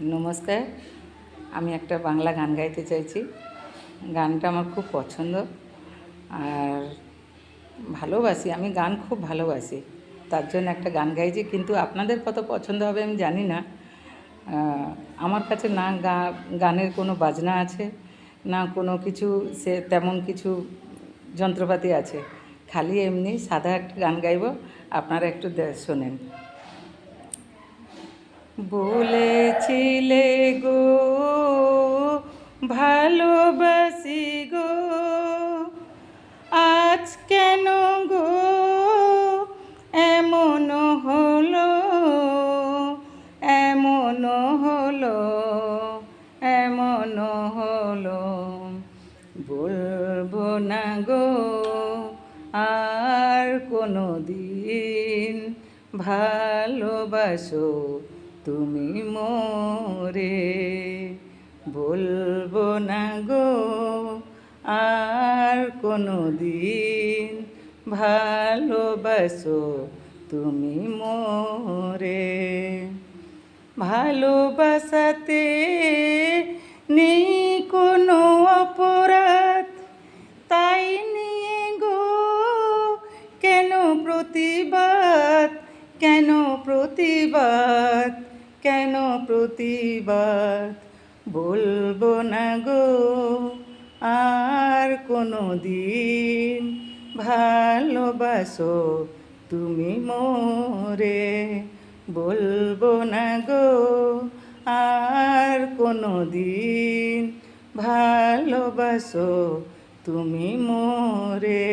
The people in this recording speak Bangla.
নমস্কার। আমি একটা বাংলা গান গাইতে চাইছি। গানটা আমার খুব পছন্দ আর ভালোবাসি। আমি গান খুব ভালোবাসি, তার জন্য একটা গান গাইছি। কিন্তু আপনাদের কত পছন্দ হবে আমি জানি না। আমার কাছে না গানের কোনো বাজনা আছে, না কোনো কিছু সে তেমন কিছু যন্ত্রপাতি আছে। খালি এমনি সাদা একটা গান গাইব, আপনারা একটু শোনেন। বলেছিলে গো ভালোবাসি গো, আজ কেন গো এমন হলো, এমন হলো, এমন হলো। বলবো না গো আর কোনো দিন, ভালোবাসো তুমি মোরে। বলবো না গো আর কোনো দিন, ভালোবাসো তুমি মোরে। ভালোবাসাতে নেই কোনো অপরাধ, তাই নিয়ে গো কেন প্রতিবাদ, কেন প্রতিবাদ, কেন প্রতিবাদ। বলবো না গো আর কোনো দিন, ভালোবাসো তুমি মোরে। বলবো না গো আর কোনো দিন, ভালোবাসো তুমি মোরে।